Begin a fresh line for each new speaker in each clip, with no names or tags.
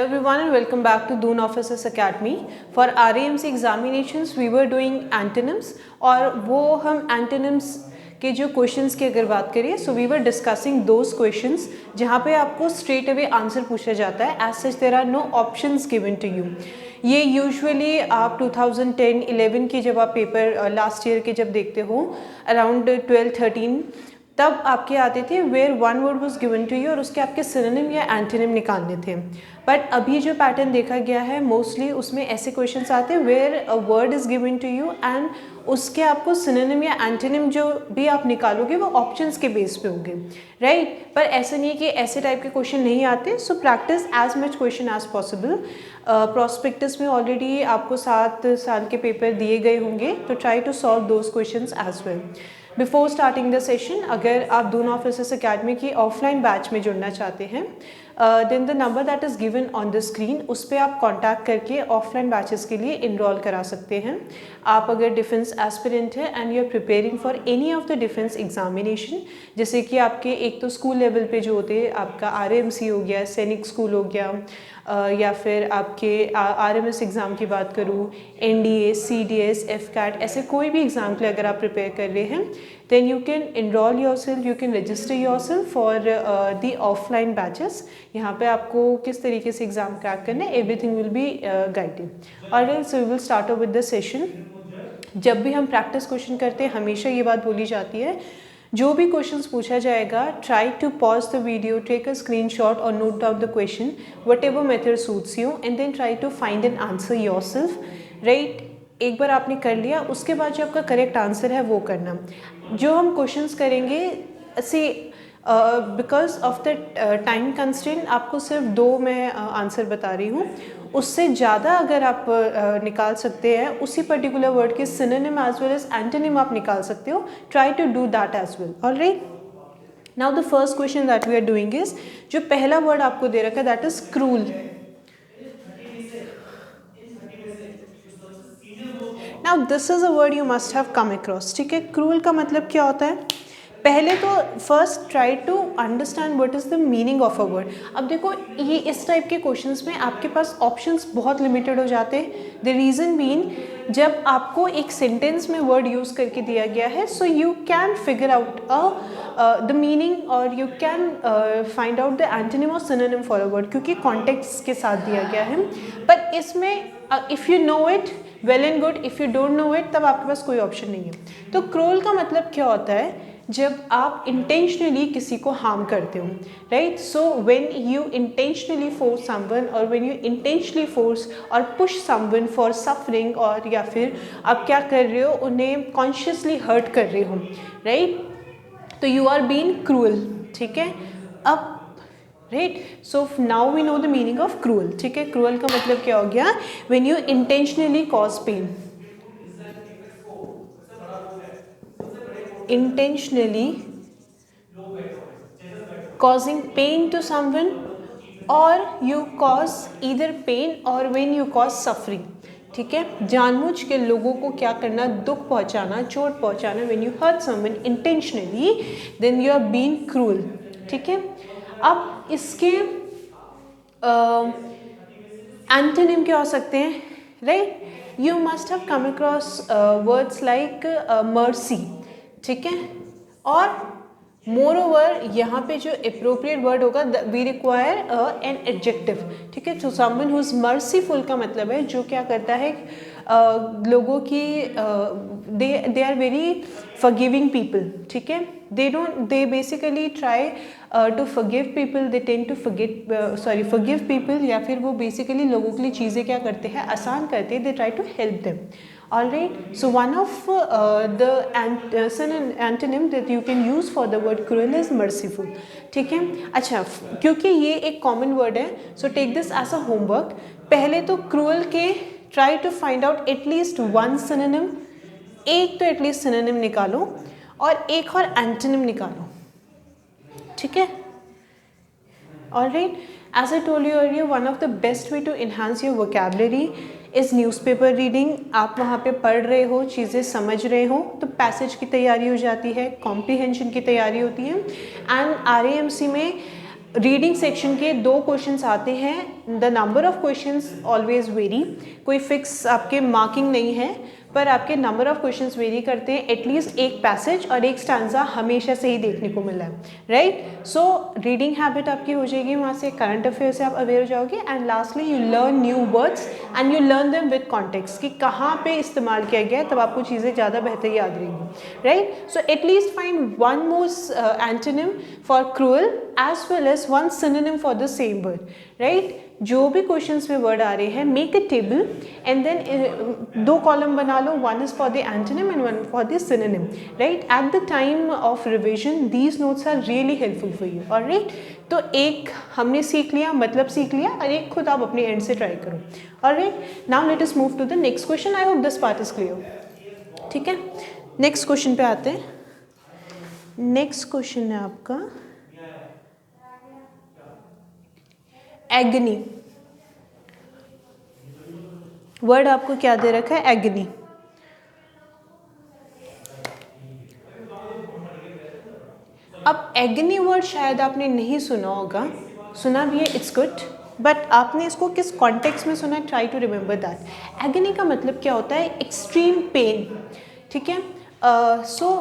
Hello everyone and welcome back to Doon Officers Academy. For RAMC examinations we were doing antonyms और वो हम antonyms के जो questions की अगर बात करें so we were discussing those questions जहाँ पे आपको straight away आंसर पूछा जाता है. As such there are no options given to you. ये यूजुअली आप 2010-11 की जब आप पेपर लास्ट ईयर के जब देखते हो अराउंड 12-13 तब आपके आते थे where one word was given to you और उसके आपके सिनोनिम या एंटोनिम निकालने थे. बट अभी जो पैटर्न देखा गया है मोस्टली उसमें ऐसे क्वेश्चंस आते हैं where a word is given to you and उसके आपको सिनोनिम या एंटोनिम जो भी आप निकालोगे वो ऑप्शंस के बेस पे होंगे, राइट. पर ऐसा नहीं है कि ऐसे टाइप के क्वेश्चन नहीं आते. So practice as much question as possible. Prospectus में ऑलरेडी आपको 7 साल के पेपर दिए गए होंगे तो try to solve those questions as well. Before starting the session अगर आप दून ऑफिसर्स अकेडमी की ऑफलाइन बैच में जुड़ना चाहते हैं then the number that is given on the screen उस पर आप कांटेक्ट करके ऑफलाइन बैचेस के लिए इनरोल करा सकते हैं. आप अगर डिफेंस एस्पिरेंट है and you are preparing for any of the defence examination जैसे कि आपके एक तो स्कूल लेवल पे जो होते हैं आपका RAMC हो गया, सैनिक स्कूल हो गया या फिर आपके RMS एग्ज़ाम की बात करूँ NDA, CDS, FCAT ऐसे कोई भी एग्ज़ाम के लिए अगर आप प्रिपेयर कर रहे हैं then you can enroll yourself, you can register yourself for the offline batches. यहाँ पे आपको किस तरीके से एग्ज़ाम क्रैक करना है everything will be guided. Alright, so we will start off with the session. जब भी हम प्रैक्टिस क्वेश्चन करते हैं हमेशा ये बात बोली जाती है जो भी क्वेश्चंस पूछा जाएगा try to pause the video, take a screenshot और note down the question whatever method suits you and then try to find an answer yourself, right. एक बार आपने कर लिया उसके बाद जो आपका करेक्ट आंसर है वो करना. जो हम क्वेश्चंस करेंगे see because of the time constraint आपको सिर्फ 2 मैं आंसर बता रही हूँ. उससे ज़्यादा अगर आप निकाल सकते हैं उसी पर्टिकुलर वर्ड के synonym as well as antonym आप निकाल सकते हो. Try to do that as well. Alright, now the first question that we are doing is जो पहला वर्ड आपको दे रखा है that is cruel. Now this is a word you must have come across. ठीक है, क्रूल का मतलब क्या होता है पहले तो first try to understand what is the meaning of a word. अब देखो ये इस टाइप के क्वेश्चंस में आपके पास ऑप्शंस बहुत लिमिटेड हो जाते हैं. द रीज़न बीन जब आपको एक सेंटेंस में वर्ड यूज़ करके दिया गया है so you can figure out the meaning और you can find out the antonym और सिनोनिम फॉर अ वर्ड क्योंकि कॉन्टेक्स्ट के साथ दिया गया है. पर इसमें if you know it well and good, if you don't know it तब आपके पास कोई ऑप्शन नहीं है. तो क्रूल का मतलब क्या होता है जब आप इंटेंशनली किसी को हार्म करते हो, right. So when you intentionally force someone और व्हेन यू इंटेंशनली फोर्स और पुश समवन फॉर सफरिंग और या फिर आप क्या कर रहे हो उन्हें कॉन्शियसली हर्ट कर रहे हो, राइट. तो यू आर बीइंग क्रूअल. ठीक है, अब right. So now we know the meaning of cruel. ठीक है, क्रूअल का मतलब क्या हो गया when you intentionally cause pain, intentionally causing pain to someone or you cause either pain or when you cause suffering. ठीक है, जानबूझ के लोगों को क्या करना, दुख पहुंचाना, चोट पहुंचाना. when you hurt someone intentionally then you are being cruel. ठीक है, अब इसके एंटोनिम क्या हो सकते हैं, right. You must have come across words like mercy. ठीक है, और मोर ओवर यहाँ पे जो अप्रोप्रिएट वर्ड होगा वी रिक्वायर एन एडजेक्टिव. ठीक है, तो समवन हु इज मर्सीफुल का मतलब है जो क्या करता है लोगों की they are very forgiving people. ठीक है, they basically try to forgive people, they tend to forgive people या फिर वो basically लोगों के लिए चीज़ें क्या करते हैं आसान करते हैं, they try to help them. Alright, so one of the antonym that you can use for the word cruel is merciful. ठीक है, अच्छा क्योंकि ये एक common word है so take this as a homework. पहले तो cruel के try to find out at least one synonym, एक तो at least synonym निकालो और एक और एंटोनिम निकालो. ठीक है, alright. As I told you earlier one of the best way to enhance your vocabulary is newspaper reading. आप वहाँ पे पढ़ रहे हो, चीज़ें समझ रहे हो तो पैसेज की तैयारी हो जाती है, कॉम्प्रीहेंशन की तैयारी होती है. एंड RAMC में रीडिंग सेक्शन के 2 क्वेश्चंस आते हैं। The number of questions always very, कोई फिक्स आपके मार्किंग नहीं है, पर आपके नंबर ऑफ क्वेश्चंस वेरी करते हैं। एटलीस्ट एक पैसेज और एक स्टैंजा हमेशा से ही देखने को मिला है, राइट। सो रीडिंग हैबिट आपकी हो जाएगी, वहाँ से करंट अफेयर से आप अवेयर हो जाओगे। And lastly you learn new words and you learn them with context, कि कहाँ पे इस्तेमाल किया गया है, तब आपको चीज़ें ज़्यादा बेहतर याद रहेंगी, right. So at least find one more antonym for cruel as well as one synonym for the same word, right. जो भी क्वेश्चंस में वर्ड आ रहे हैं, make a table and then 2 column बना लो, one is for the antonym and one for the synonym, right. At the time of revision these notes are really helpful for you, alright. तो एक हमने सीख लिया, मतलब सीख लिया, और एक खुद आप अपने एंड से ट्राई करो, alright. Now let us move to the next question. I hope this part is clear, ठीक है। नेक्स्ट क्वेश्चन पे आते हैं। नेक्स्ट क्वेश्चन है आपका एग्नी। वर्ड आपको क्या दे रखा है? एग्नी। अब एग्नी वर्ड शायद आपने नहीं सुना होगा, सुना भी है, इट्स गुड, बट आपने इसको किस कॉन्टेक्स्ट में सुना है? Try to remember that. Agony का मतलब क्या होता है? एक्सट्रीम पेन, ठीक है। सो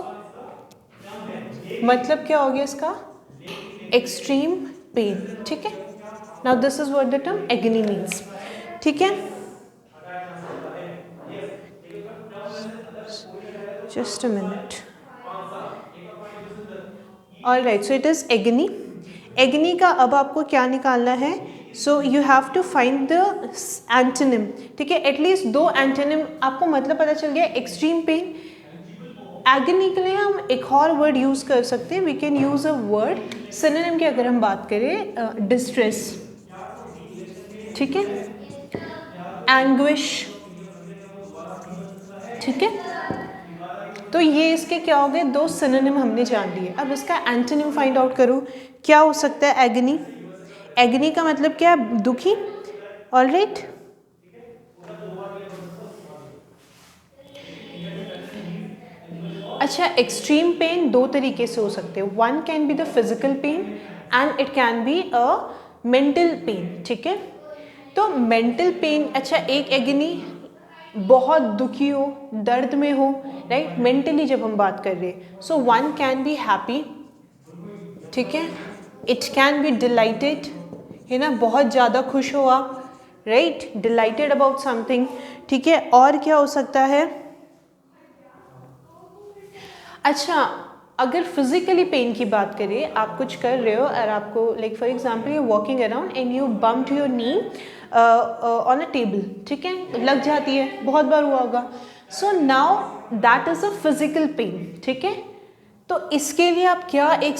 मतलब क्या हो गया इसका? एक्सट्रीम पेन, ठीक है। Now this is what the term agony means, ठीक है। Just a minute. All right, so it is agony. Agony का अब आपको क्या निकालना है? So you have to find the antonym, ठीक है। एटलीस्ट 2 एंटोनिम आपको मतलब पता चल गया, एक्सट्रीम पेन। एग्नी के लिए हम एक और वर्ड यूज कर सकते हैं, we can use a word synonym की अगर हम बात करें, डिस्ट्रेस, ठीक है, एंग्विश, ठीक है। तो ये इसके क्या हो गए? 2 सिनोनिम हमने जान लिए। अब इसका एंटोनिम फाइंड आउट करो, क्या हो सकता है? एग्नी। एग्नी का मतलब क्या है? दुखी, ऑलराइट। अच्छा, एक्सट्रीम पेन 2 तरीके से हो सकते हैं। One can be the physical pain and it can be a mental pen, ठीक है। तो मेंटल पेन, अच्छा, एक एग्नी बहुत दुखी हो, दर्द में हो, राइट, मेंटली जब हम बात कर रहे हैं। So one can be happy, ठीक है, इट कैन बी डिलाइटेड, है ना, बहुत ज़्यादा खुश हो आप, राइट, डिलाइटेड अबाउट समथिंग, ठीक है। और क्या हो सकता है? अच्छा, अगर फिजिकली पेन की बात करें, आप कुछ कर रहे हो और आपको like for example you walking around and you bumped your knee on a table, ठीक है, लग जाती है, बहुत बार हुआ होगा। So now that is a physical pain, ठीक है। तो इसके लिए आप क्या एक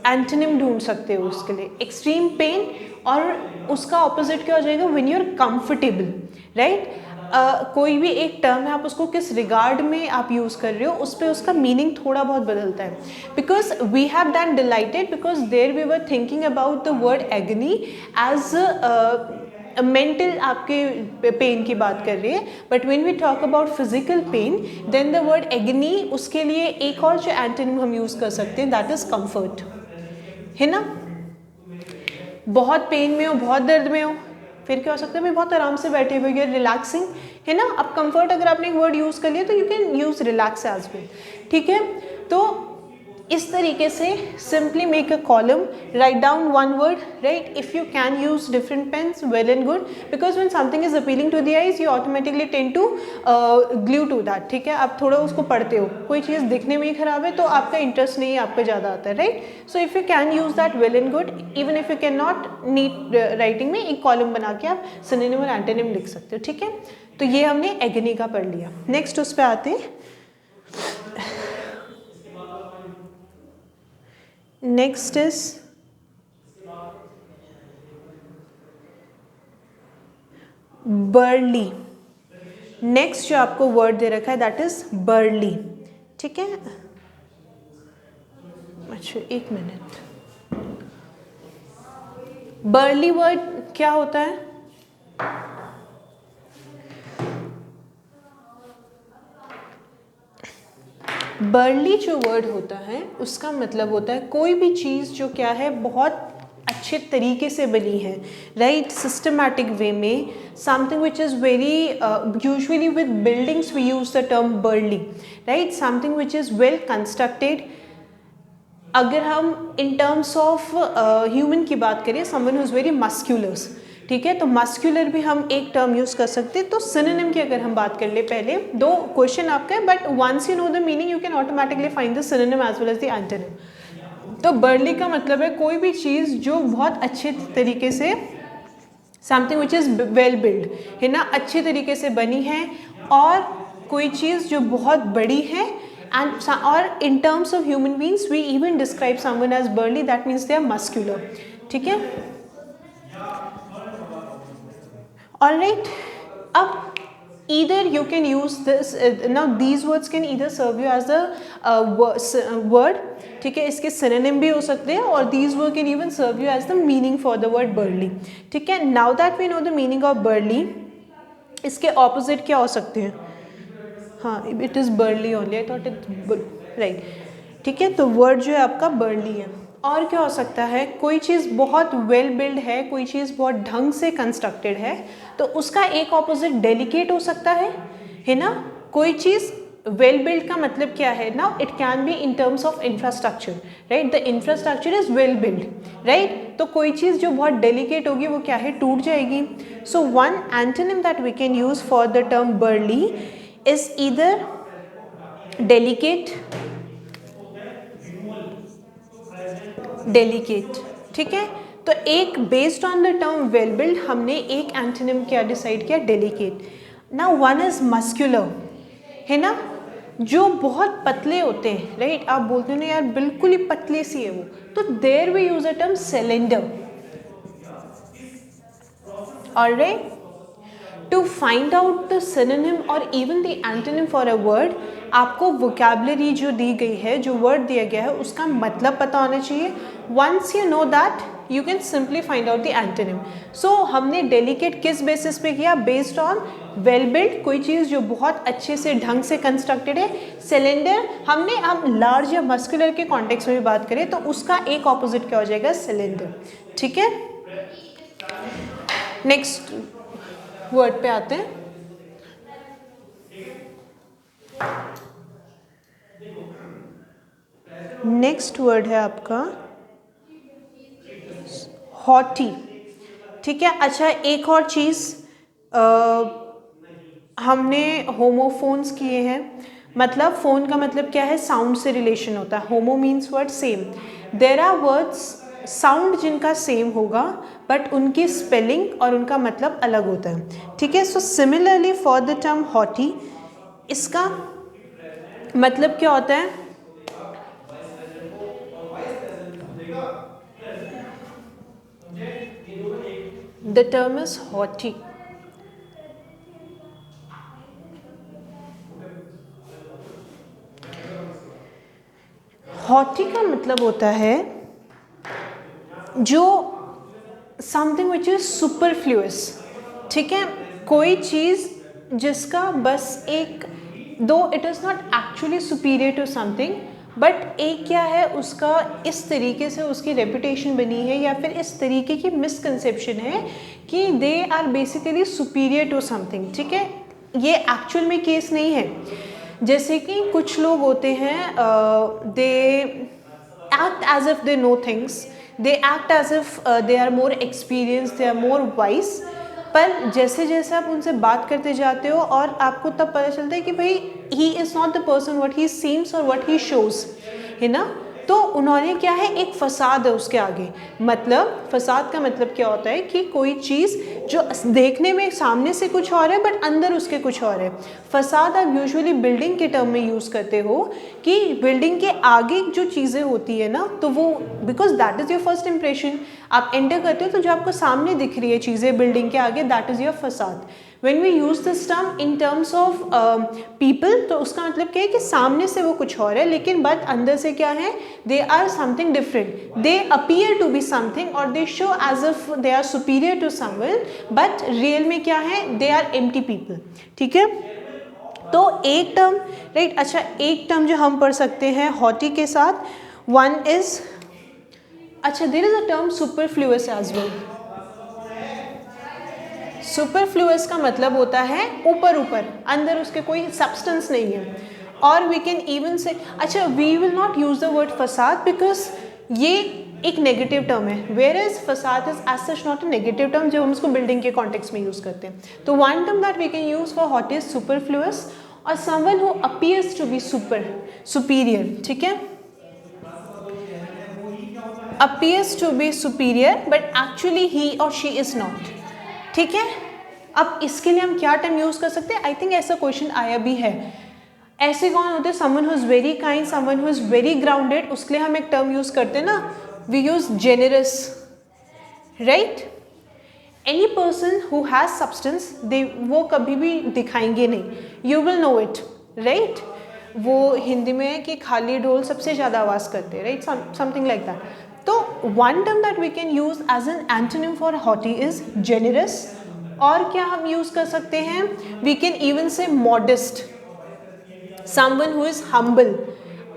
एंटोनिम ढूंढ सकते हो उसके लिए? एक्सट्रीम पेन, और उसका ऑपोजिट क्या हो जाएगा? When you are comfortable, right. कोई भी एक टर्म है, आप उसको किस रिगार्ड में आप यूज़ कर रहे हो, उस पर उसका मीनिंग थोड़ा बहुत बदलता है। Because we have done delighted because there we were thinking about the word agony as mental आपके पेन की बात कर रही है, but when we talk about physical pain then the word agony, उसके लिए एक और जो एंटोनिम हम यूज़ कर सकते हैं दैट इज कंफर्ट, है ना। बहुत पेन में हो, बहुत दर्द में हो, फिर क्या हो सकता है? भाई बहुत आराम से बैठे हुए, रिलैक्सिंग, है ना। अब कंफर्ट अगर आपने एक वर्ड यूज़ कर लिया तो you can use relax as well, ठीक है। तो इस तरीके से simply make a column, write down one word, right. If you can use different pens, well and good, because when something is appealing to the eyes you automatically tend to glue to that, ठीक है। आप थोड़ा उसको पढ़ते हो, कोई चीज़ दिखने में ही खराब है तो आपका इंटरेस्ट नहीं, आपका ज़्यादा आता है, right. So if you can use that, well and good. Even if you cannot neat, नीट राइटिंग में एक कॉलम बना के आप सिनोनिम और एंटोनिम लिख सकते हो, ठीक है। तो ये हमने एग्नी का पढ़ लिया। नेक्स्ट उस पर आते हैं। Next is barley. नेक्स्ट जो आपको वर्ड दे रखा है दैट इज बर्ली, ठीक है। अच्छा, एक मिनट। बर्ली वर्ड क्या होता है? बर्ली जो वर्ड होता है उसका मतलब होता है कोई भी चीज़ जो क्या है, बहुत अच्छे तरीके से बनी है, राइट, सिस्टमैटिक वे में, something which is very usually with buildings we use the term burly, right, something which is well constructed. अगर हम इन टर्म्स ऑफ ह्यूमन की बात करें, someone who is very musculars, ठीक है, तो मस्क्यूलर भी हम एक टर्म यूज़ कर सकते हैं। तो सिनोनिम की अगर हम बात कर ले, पहले दो क्वेश्चन आपका है, but once you know the meaning you can automatically find the synonym as well as the antonym. तो बर्ली का मतलब है कोई भी चीज़ जो बहुत अच्छे तरीके से, something which is well build, है ना, अच्छे तरीके से बनी है, और कोई चीज़ जो बहुत बड़ी है, एंड और in terms of human beings we even describe someone as burly, that means they are muscular, ठीक है। Alright, अब either you can use this, now these words can either serve you as the word, ठीक है, इसके synonym भी हो सकते हैं, और these words can even serve you as the meaning for the word burly, ठीक है। Now that we know the meaning of burly, इसके opposite क्या हो सकते हैं? हाँ, it is burly only, I thought it right, ठीक है, तो word जो है आपका burly है। और क्या हो सकता है? कोई चीज़ बहुत वेल बिल्ड है, कोई चीज़ बहुत ढंग से कंस्ट्रक्टेड है, तो उसका एक ऑपोजिट डेलिकेट हो सकता है ना। कोई चीज़ वेल बिल्ड का मतलब क्या है ना, it can be in terms of infrastructure, right, the infrastructure is well build, right. तो कोई चीज़ जो बहुत डेलिकेट होगी वो क्या है, टूट जाएगी। So one antonym that we can use for the term burly is either delicate, delicate, ठीक है। तो एक based on the term well build हमने एक एंटोनिम क्या डिसाइड किया, delicate. Now one is muscular, है ना, जो बहुत पतले होते हैं, राइट, आप बोलते हो ना यार बिल्कुल ही पतले सी है वो, तो there we use a term cylinder. Alright, to find out the synonym और even the antonym for a word, आपको वोकैबुलरी जो दी गई है, जो वर्ड दिया गया है, उसका मतलब पता होना चाहिए। Once you know that you can simply find out the antonym. So हमने डेलिकेट किस बेसिस पे किया, बेस्ड ऑन वेल बिल्ड, कोई चीज़ जो बहुत अच्छे से ढंग से कंस्ट्रक्टेड है। सिलेंडर हमने, हम लार्ज या मस्कुलर के कॉन्टेक्स्ट में भी बात करें तो उसका एक ऑपोजिट क्या हो जाएगा, सिलेंडर, ठीक है। नेक्स्ट वर्ड पे आते हैं। नेक्स्ट वर्ड है आपका हॉटी, ठीक है। अच्छा, एक और चीज़ हमने होमोफोन्स किए हैं, मतलब फ़ोन का मतलब क्या है, साउंड से रिलेशन होता है। Homo means word same, there are words sound जिनका सेम होगा बट उनकी स्पेलिंग और उनका मतलब अलग होता है, ठीक है। So similarly for the term haughty, इसका मतलब क्या होता है, the term is haughty. Haughty का मतलब होता है जो समथिंग विच इज सुपरफ्लुअस, ठीक है, कोई चीज़ जिसका बस एक, दो it is not actually superior to something, but एक क्या है, उसका इस तरीके से उसकी रेपुटेशन बनी है या फिर इस तरीके की मिसकंसेप्शन है कि they are basically superior to something, ठीक है। ये एक्चुअल में केस नहीं है। जैसे कि कुछ लोग होते हैं, they act as if they know things, they act as if they are more experience, they are more wise, पर जैसे जैसे आप उनसे बात करते जाते हो और आपको तब पता चलता है कि भाई he is not the person what he seems और व्हाट ही शोज, है ना। तो उन्होंने क्या है, एक फसाद है उसके आगे। मतलब फसाद का मतलब क्या होता है कि कोई चीज़ जो देखने में सामने से कुछ और है बट अंदर उसके कुछ और है। फसाद आप यूजुअली बिल्डिंग के टर्म में यूज़ करते हो कि बिल्डिंग के आगे जो चीज़ें होती है ना, तो वो because that is your first impression. आप एंटर करते हो तो जो आपको सामने दिख रही है चीज़ें बिल्डिंग के आगे, दैट इज़ योर फसाद। When we use this term in terms of people, तो उसका मतलब क्या है कि सामने से वो कुछ और है लेकिन बट अंदर से क्या है, they are something different, they appear to be something और they show as if they are superior to someone, but real में क्या है, they are empty people, ठीक है। तो एक टर्म, राइट, अच्छा एक टर्म जो हम पढ़ सकते हैं हॉटी के साथ, वन इज अच्छा, there is a term superfluous as well. Superfluous का मतलब होता है ऊपर ऊपर, अंदर उसके कोई सब्सटेंस नहीं है। और वी कैन इवन से, अच्छा we will not use the word facade because ये एक नेगेटिव टर्म है, whereas facade is as such not a negative term जब हम उसको बिल्डिंग के कॉन्टेक्स्ट में यूज करते हैं। तो one term that we can use for hot is superfluous, और someone who appears to be superior, ठीक है, appears to be superior but actually he or she is not, ठीक है। अब इसके लिए हम क्या टर्म यूज कर सकते हैं? आई थिंक ऐसा क्वेश्चन आया भी है। ऐसे कौन होते हैं? Someone who is very kind, someone who is very grounded, उसके लिए हम एक टर्म यूज करते हैं ना, we use generous, right. Any person who has substance, they वो कभी भी दिखाएंगे नहीं, you will know it, right. वो हिंदी में है कि खाली ढोल सबसे ज़्यादा आवाज़ करते हैं, राइट, समथिंग लाइक दैट। तो one term that we can use as an antonym for haughty is generous. और क्या हम यूज कर सकते हैं? We can even say modest, someone who is humble.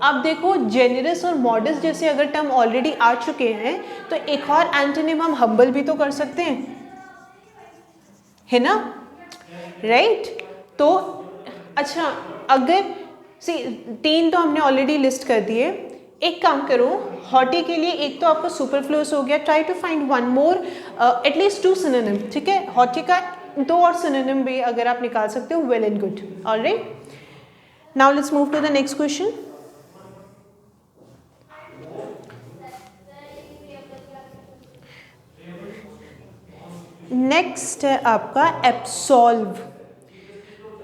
अब देखो जेनरस और मॉडेस्ट जैसे अगर टर्म ऑलरेडी आ चुके हैं तो एक और एंटोनिम हम हम्बल भी तो कर सकते हैं, है ना, राइट। तो अच्छा, अगर सी 3 तो हमने ऑलरेडी लिस्ट कर दिए। एक काम करो, हॉटी के लिए एक तो आपका सुपरफ्लुअस हो गया, try to find one more, at least 2 synonym, ठीक है। हॉटी का 2 और सिनोनिम भी अगर आप निकाल सकते हो, well and good, alright. Now let's move to the next question. Next है आपका एब्सॉल्व।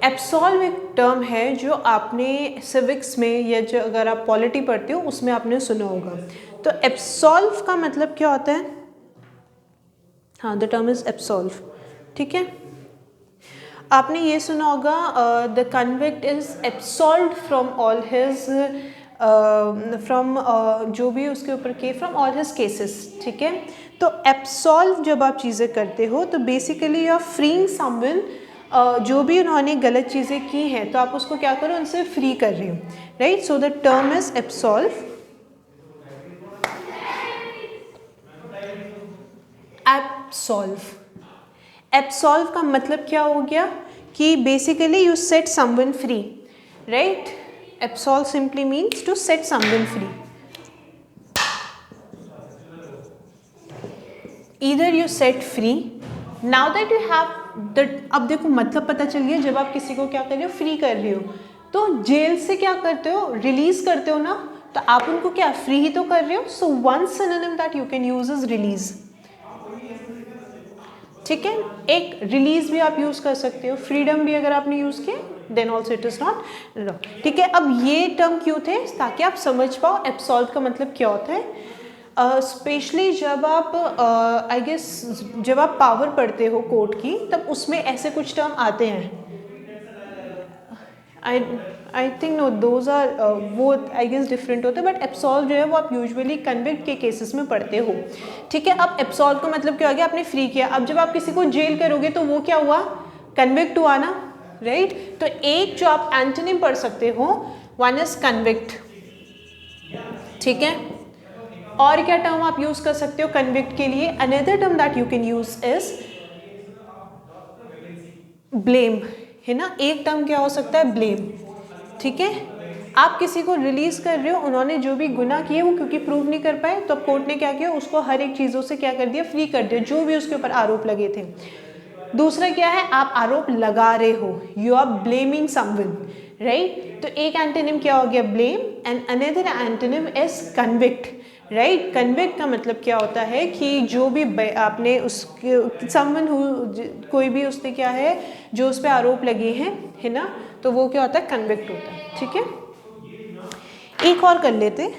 एब्सॉल्व एक टर्म है जो आपने सिविक्स में या जो अगर आप पॉलिटी पढ़ते हो उसमें आपने सुना होगा। तो एब्सॉल्व का मतलब क्या होता है? हाँ, द टर्म इज एब्सॉल्व, ठीक है। आपने ये सुना होगा the convict is absolved from all his, from जो भी उसके ऊपर के, फ्रॉम ऑल हिज केसेस, ठीक है। तो एब्सॉल्व जब आप चीज़ें करते हो तो basically you are freeing someone, जो भी उन्होंने गलत चीज़ें की हैं तो आप उसको क्या करो, उनसे फ्री कर रहे हो, right. So the term is absolve. Absolve, absolve का मतलब क्या हो गया कि basically you set someone free, right. Absolve simply means to set someone free. Either you set free, now that you have the, अब देखो मतलब पता चल गया, जब आप किसी को क्या कर रहे हो, फ्री कर रहे हो, तो जेल से क्या करते हो, रिलीज करते हो ना, तो आप उनको क्या फ्री ही तो कर रहे हो। So one synonym that you can use is release, ठीक है। एक रिलीज भी आप यूज कर सकते हो, फ्रीडम भी अगर आपने यूज किया then also it is not, ठीक है। अब ये टर्म क्यों थे? ताकि आप समझ पाओ एब्सॉल्व का मतलब क्या होता है। स्पेशली जब आप आई गेस जब आप पावर पढ़ते हो कोर्ट की, तब उसमें ऐसे कुछ टर्म आते हैं। I think no those are वो आई गेस डिफरेंट होते हैं, बट एब्सॉल्व जो है वो आप यूजुअली कन्विक्ट के केसेस में पढ़ते हो, ठीक है। अब एब्सॉल्व का मतलब क्या हो गया, आपने फ्री किया। अब जब आप किसी को जेल करोगे तो वो क्या हुआ, कन्विक्ट हुआ ना, राइट। तो एक जो आप एंटोनिम पढ़ सकते हो, वन इज कन्विक्ट, ठीक है। और क्या टर्म आप यूज कर सकते हो कन्विक्ट के लिए? Another term that you can use is blame, है ना। एक टर्म क्या हो सकता है, ब्लेम, ठीक है। आप किसी को रिलीज कर रहे हो, उन्होंने जो भी गुनाह किए वो क्योंकि प्रूव नहीं कर पाए, तो अब कोर्ट ने क्या किया, उसको हर एक चीज़ों से क्या कर दिया, फ्री कर दिया, जो भी उसके ऊपर आरोप लगे थे। दूसरा क्या है, आप आरोप लगा रहे हो, you are blaming someone, right. तो एक एंटोनिम क्या हो गया, blame, and another antonym is convict, right. Convict का मतलब क्या होता है कि जो भी आपने उसके समवन हु, कोई भी उसने क्या है जो उस पर आरोप लगे हैं, है ना, तो वो क्या होता है, कन्विक्ट होता है, ठीक है। एक और कर लेते,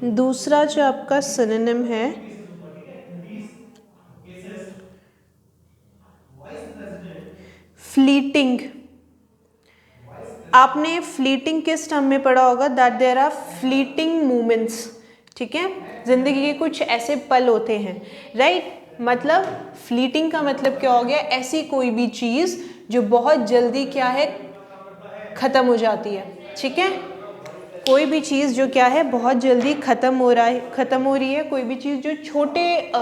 दूसरा जो आपका सिनोनिम है फ्लीटिंग। आपने फ्लीटिंग किस टर्म में पढ़ा होगा, that there are fleeting moments, ठीक है। जिंदगी के कुछ ऐसे पल होते हैं, राइट। मतलब फ्लीटिंग का मतलब क्या हो गया, ऐसी कोई भी चीज़ जो बहुत जल्दी क्या है, ख़त्म हो जाती है, ठीक है, कोई भी चीज़ जो क्या है बहुत जल्दी ख़त्म हो रही है, कोई भी चीज़ जो छोटे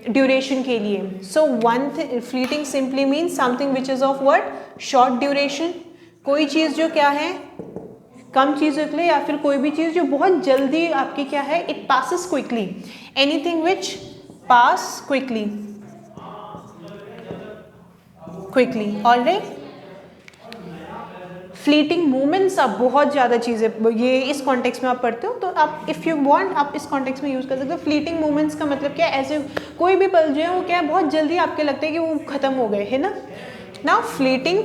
ड्यूरेशन के लिए. So one fleeting simply means something which is of what short duration. कोई चीज़ जो क्या है कम चीज़ के लिए, या फिर कोई भी चीज़ जो बहुत जल्दी आपकी क्या है it passes quickly. Anything which pass quickly. Alright. Fleeting moments आप बहुत ज़्यादा चीज़ें ये इस कॉन्टेक्स्ट में आप पढ़ते हो, तो आप इफ़ यू वांट आप इस कॉन्टेक्स्ट में यूज़ कर सकते हो. फ्लीटिंग मोमेंट्स का मतलब क्या है, ऐसे कोई भी पल जो है वो क्या है बहुत जल्दी आपके लगता है कि वो ख़त्म हो गए, है ना. नाउ फ्लीटिंग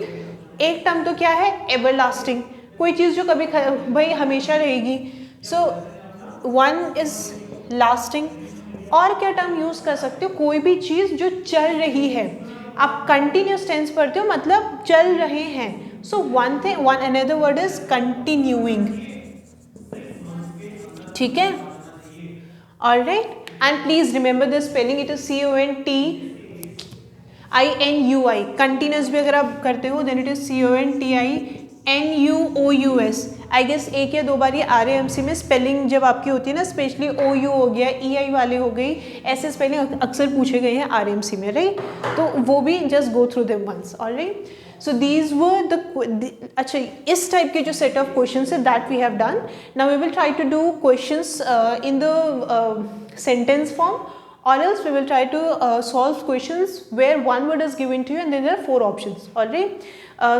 एक टर्म तो क्या है एवरलास्टिंग, कोई चीज़ जो कभी भाई हमेशा रहेगी. So one is lasting. और क्या टर्म यूज़ कर सकते हो, कोई भी चीज़ जो चल रही है. आप कंटिन्यूस टेंस पढ़ते हो मतलब चल रहे हैं. So one another word is continuing. ठीक है, all right. And please remember the spelling. It is CONTINUI. Continuous भी अगर आप करते हो then it is CONTINUOUS. I guess एक या दो बार ये RAMC में स्पेलिंग जब आपकी होती है ना, स्पेशली OU हो गया, EI वाले हो गई, ऐसे स्पेलिंग अक्सर पूछे गए हैं RAMC में, राइट. तो वो भी just go through them once. Alright. So these were अच्छा इस टाइप के जो सेट ऑफ क्वेश्चंस है that we have done. Now we will try to do questions in the sentence form, or else we will try to solve questions where one word is given to you and then there are 4 options. Alright.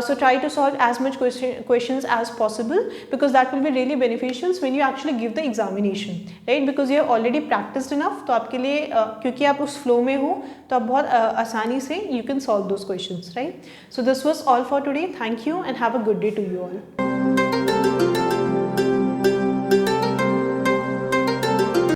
So try to solve as much questions as possible, because that will be really beneficial when you actually give the examination, right? Because you have already practiced enough. तो आपके लिए क्योंकि आप उस flow में हो तो आप बहुत आसानी से you can solve those questions, right? So this was all for today. Thank you and have a good day to you all.